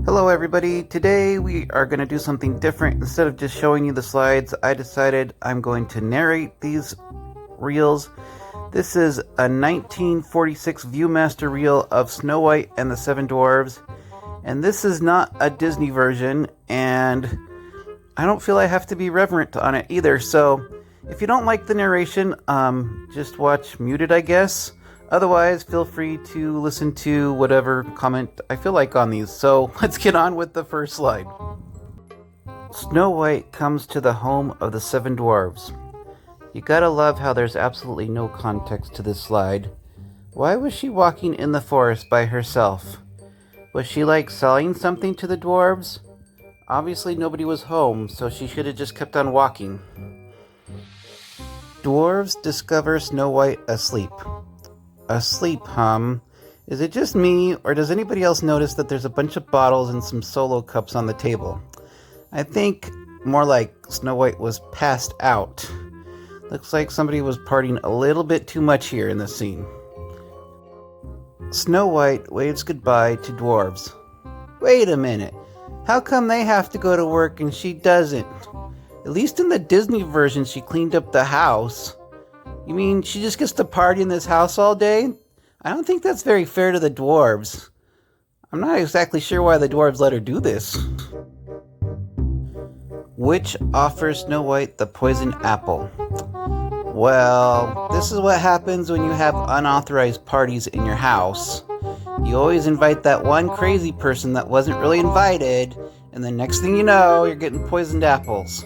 Hello everybody, today we are going to do something different. Instead of just showing you the slides, I decided I'm going to narrate these reels. This is a 1946 Viewmaster reel of Snow White and the Seven Dwarves, and this is not a Disney version, and I don't feel I have to be reverent on it either, so if you don't like the narration, just watch muted, I guess. Otherwise, feel free to listen to whatever comment I feel like on these. So let's get on with the first slide. Snow White comes to the home of the Seven Dwarves. You gotta love how there's absolutely no context to this slide. Why was she walking in the forest by herself? Was she like selling something to the dwarves? Obviously nobody was home, so she should have just kept on walking. Dwarves discover Snow White asleep. Asleep, Is it just me, or does anybody else notice that there's a bunch of bottles and some solo cups on the table? I think more like Snow White was passed out. Looks like somebody was partying a little bit too much here in this scene. Snow White waves goodbye to Dwarves. Wait a minute, how come they have to go to work and she doesn't? At least in the Disney version she cleaned up the house. You mean she just gets to party in this house all day? I don't think that's very fair to the dwarves. I'm not exactly sure why the dwarves let her do this. Which offers Snow White the poisoned apple? Well, this is what happens when you have unauthorized parties in your house. You always invite that one crazy person that wasn't really invited, and the next thing you know, you're getting poisoned apples.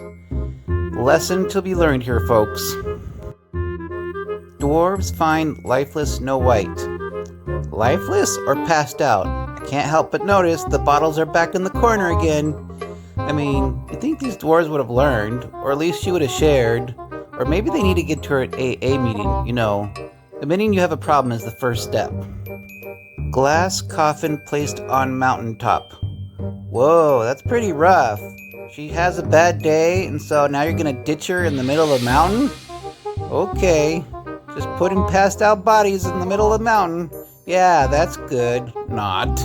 Lesson to be learned here, folks. Dwarves find lifeless Snow White. Lifeless or passed out? I can't help but notice the bottles are back in the corner again. I mean, you'd think these dwarves would have learned, or at least she would have shared, or maybe they need to get to her AA meeting, you know. Admitting you have a problem is the first step. Glass coffin placed on mountaintop. Whoa, that's pretty rough. She has a bad day, and so now you're gonna ditch her in the middle of a mountain? Okay. Just putting passed out bodies in the middle of the mountain. Yeah, that's good. Not.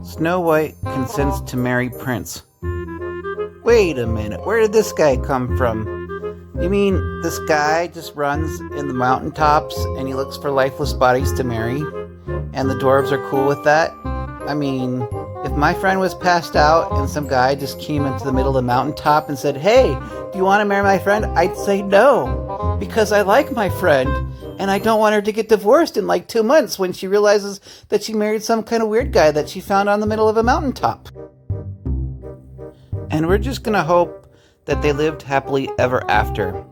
Snow White consents to marry Prince. Wait a minute, where did this guy come from? You mean this guy just runs in the mountaintops and he looks for lifeless bodies to marry? And the dwarves are cool with that? I mean, if my friend was passed out and some guy just came into the middle of the mountaintop and said, "Hey, do you want to marry my friend?" I'd say no, because I like my friend and I don't want her to get divorced in like 2 months when she realizes that she married some kind of weird guy that she found on the middle of a mountaintop. And we're just gonna hope that they lived happily ever after,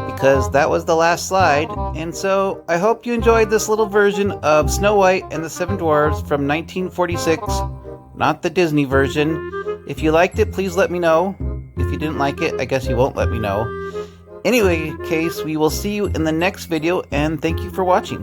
because that was the last slide. And so I hope you enjoyed this little version of Snow White and the Seven Dwarfs from 1946, not the Disney version. If you liked it, please let me know. If you didn't like it, I guess you won't let me know. Anyway, case, we will see you in the next video, and thank you for watching.